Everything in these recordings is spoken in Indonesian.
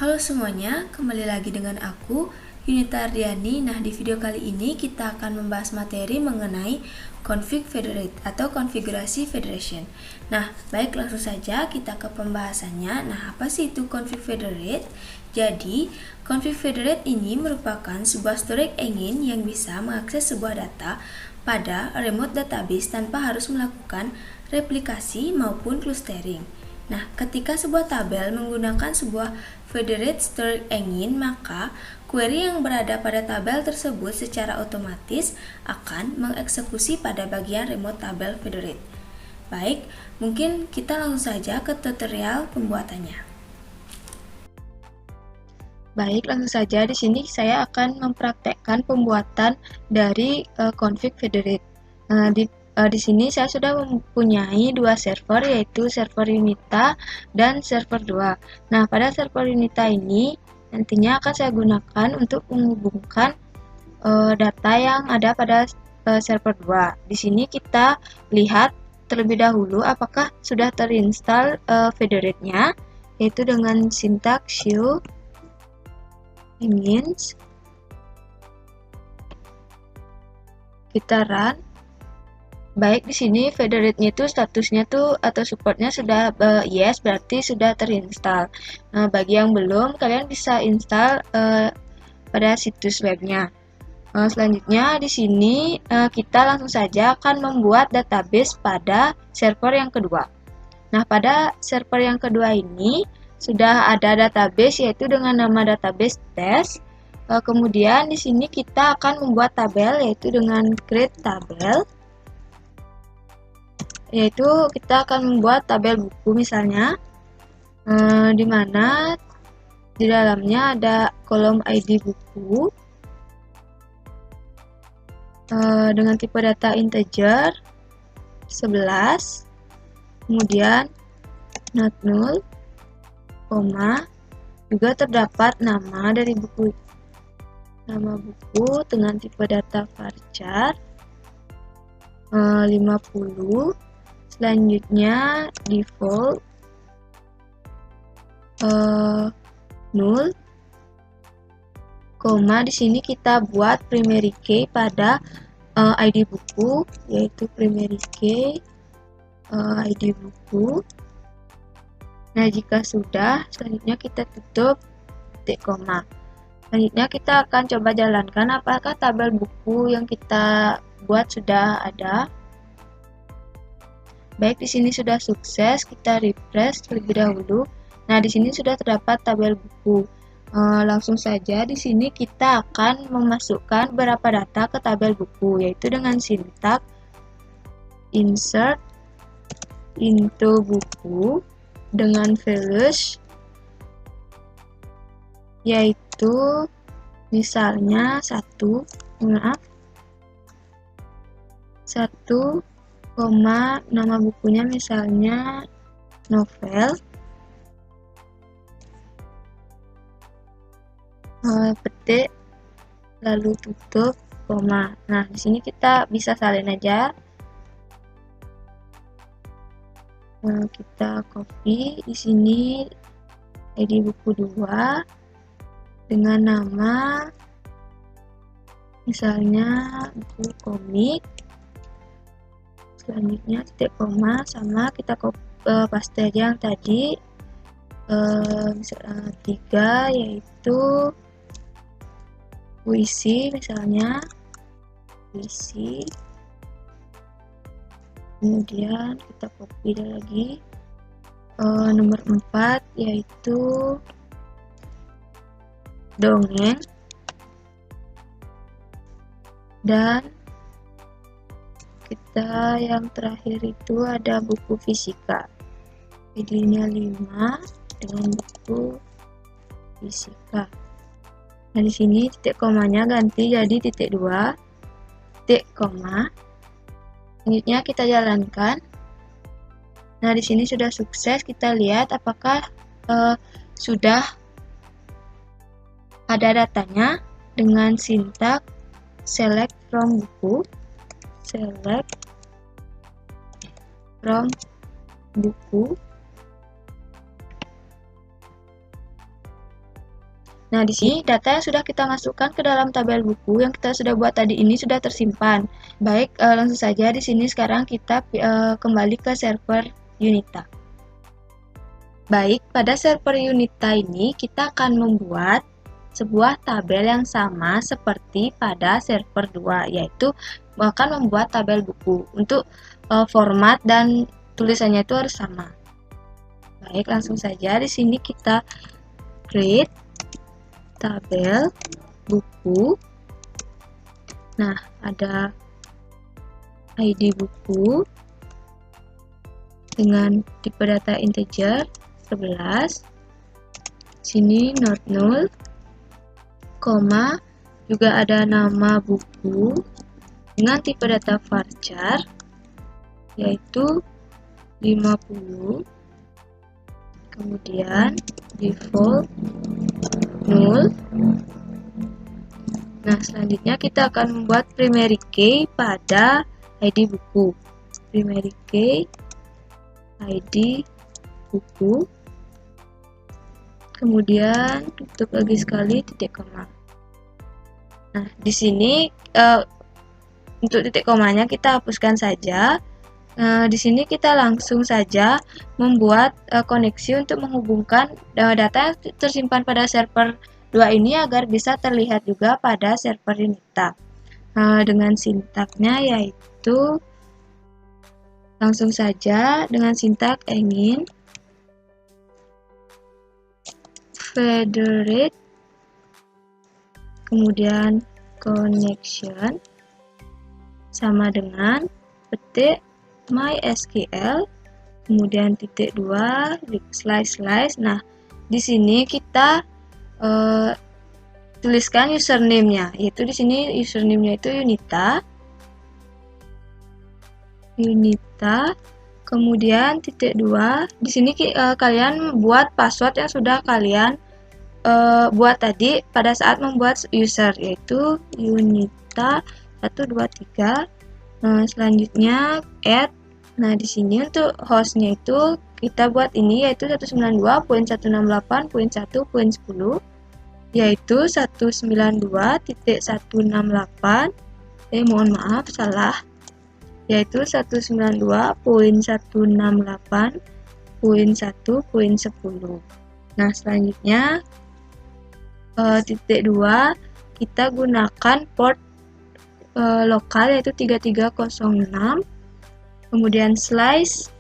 Halo semuanya, kembali lagi dengan aku, Yunita Ardiani. Nah, di video kali ini kita akan membahas materi mengenai config federate atau konfigurasi federation. Nah, baik langsung saja kita ke pembahasannya. Nah, apa sih itu config federate? Jadi, config federate ini merupakan sebuah storage engine yang bisa mengakses sebuah data pada remote database tanpa harus melakukan replikasi maupun clustering. Nah, ketika sebuah tabel menggunakan sebuah federate storage engine, maka query yang berada pada tabel tersebut secara otomatis akan mengeksekusi pada bagian remote tabel federate. Baik, mungkin kita langsung saja ke tutorial pembuatannya. Baik, langsung saja di sini saya akan mempraktekkan pembuatan dari config federate. Di sini saya sudah mempunyai dua server, yaitu server Yunita dan server 2. Nah, pada server Yunita ini nantinya akan saya gunakan untuk menghubungkan data yang ada pada server 2. Di sini kita lihat terlebih dahulu apakah sudah terinstall federate-nya, yaitu dengan sintaks show engines. Kita run. Baik, di sini federate-nya itu statusnya tuh atau supportnya sudah yes, berarti sudah terinstall. Nah, bagi yang belum, kalian bisa install pada situs webnya. Selanjutnya di sini kita langsung saja akan membuat database pada server yang kedua. Nah, pada server yang kedua ini sudah ada database yaitu dengan nama database test. Kemudian di sini kita akan membuat tabel yaitu dengan create tabel. Yaitu kita akan membuat tabel buku misalnya, di mana di dalamnya ada kolom ID buku dengan tipe data integer 11, kemudian not null, koma, juga terdapat nama dari buku, nama buku dengan tipe data varchar 50. Selanjutnya default null, koma, di sini kita buat primary key pada ID buku, yaitu primary key ID buku. Nah, jika sudah, selanjutnya kita tutup titik koma. Selanjutnya kita akan coba jalankan apakah tabel buku yang kita buat sudah ada. Baik, di sini sudah sukses, kita refresh terlebih dahulu. Nah, di sini sudah terdapat tabel buku. Langsung saja di sini kita akan memasukkan beberapa data ke tabel buku, yaitu dengan sintaks insert into buku dengan values, yaitu misalnya 1, nama bukunya misalnya novel, petik, lalu tutup, koma. Nah, di sini kita bisa salin aja. Kita copy di sini ID buku 2 dengan nama misalnya buku komik. Selanjutnya titik koma, sama kita paste aja yang tadi 3, yaitu puisi misalnya, puisi. Kemudian kita copy lagi nomor 4, yaitu dongeng, dan kita yang terakhir itu ada buku fisika, ID-nya 5 dengan buku fisika. Nah, di sini titik komanya ganti jadi titik 2, titik koma. Selanjutnya kita jalankan. Nah, di sini sudah sukses. Kita lihat apakah sudah ada datanya dengan sintaks select from buku, select from buku. Nah, di sini data yang sudah kita masukkan ke dalam tabel buku yang kita sudah buat tadi ini sudah tersimpan. Baik, langsung saja di sini sekarang kita kembali ke server Unita. Baik, pada server Unita ini kita akan membuat sebuah tabel yang sama seperti pada server 2, yaitu akan membuat tabel buku. Untuk format dan tulisannya itu harus sama. Baik, langsung saja di sini kita create tabel buku. Nah, ada ID buku dengan tipe data integer 11. Sini not null, koma, juga ada nama buku dengan tipe data varchar yaitu 50. Kemudian default null. Nah, selanjutnya kita akan membuat primary key pada ID buku. Primary key ID buku. Kemudian tutup lagi sekali titik koma. Nah, di sini untuk titik komanya kita hapuskan saja. Di sini kita langsung saja membuat koneksi untuk menghubungkan data yang tersimpan pada server 2 ini agar bisa terlihat juga pada server Unita. Dengan sintaknya yaitu langsung saja dengan sintak engine federate, kemudian connection sama dengan petik MySQL, kemudian titik 2 slash. Nah, di sini kita tuliskan username-nya, yaitu di sini username-nya itu Unita. Kemudian titik 2. Di sini kalian buat password yang sudah kalian buat tadi pada saat membuat user, yaitu Unita 123. Selanjutnya add. Nah, di sini untuk hostnya itu kita buat ini yaitu 192.168.1.10, yaitu 192.168. Mohon maaf salah, yaitu 192.168.1.10. Nah, selanjutnya titik 2 kita gunakan port lokal yaitu 3306. Kemudian slice.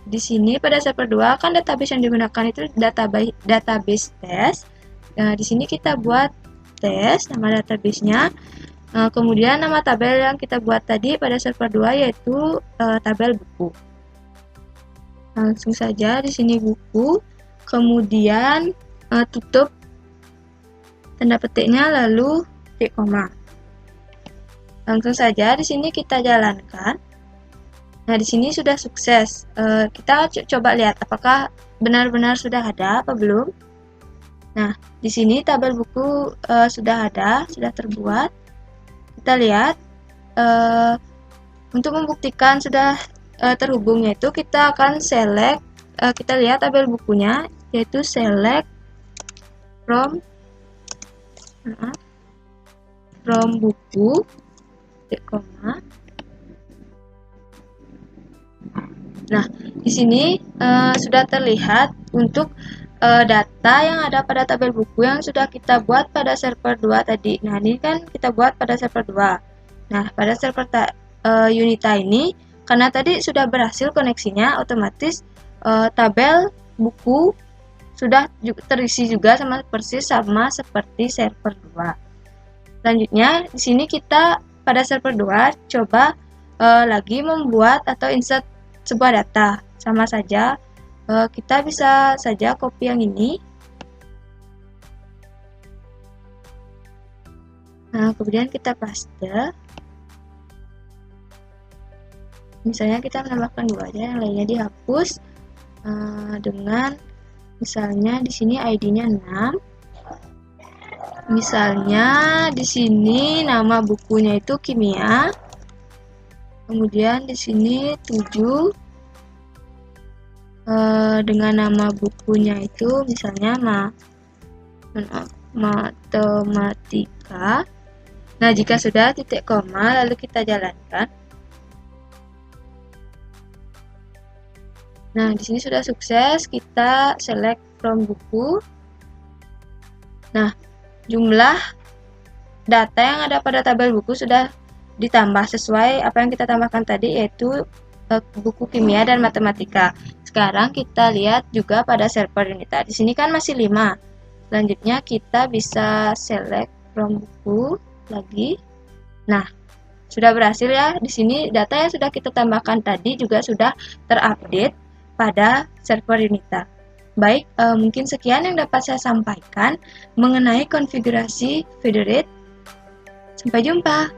Di sini pada server 2 kan database yang digunakan itu database test. Di sini kita buat test nama databasenya. Kemudian nama tabel yang kita buat tadi pada server 2 yaitu tabel buku. Langsung saja di sini buku. Kemudian tutup tanda petiknya lalu titik koma. Langsung saja di sini kita jalankan. Nah, di sini sudah sukses. Kita coba lihat apakah benar-benar sudah ada apa belum. Nah, di sini tabel buku sudah ada, sudah terbuat. Kita lihat. Untuk membuktikan sudah terhubungnya itu kita akan select. Kita lihat tabel bukunya, yaitu select from buku, titik koma. Nah, di sini sudah terlihat untuk data yang ada pada tabel buku yang sudah kita buat pada server 2 tadi. Nah, ini kan kita buat pada server 2. Nah, pada server Unita ini, karena tadi sudah berhasil koneksinya, otomatis tabel buku sudah terisi juga persis sama seperti server 2. Selanjutnya, di sini kita pada server 2 coba lagi membuat atau insert sebuah data. Sama saja, kita bisa saja copy yang ini. Nah, kemudian kita paste. Misalnya kita menambahkan 2 aja, yang lainnya dihapus. Dengan misalnya di sini ID-nya 6. Misalnya di sini nama bukunya itu kimia. Kemudian di sini 7 dengan nama bukunya itu misalnya matematika. Nah, jika sudah titik koma, lalu kita jalankan. Nah, di sini sudah sukses, kita select from buku. Nah, jumlah data yang ada pada tabel buku sudah ditambah sesuai apa yang kita tambahkan tadi, yaitu buku kimia dan matematika. Sekarang kita lihat juga pada server Unita. Di sini kan masih 5. Selanjutnya kita bisa select from buku lagi. Nah, sudah berhasil ya. Di sini data yang sudah kita tambahkan tadi juga sudah terupdate pada server Unita. Baik, mungkin sekian yang dapat saya sampaikan mengenai konfigurasi Federate. Sampai jumpa.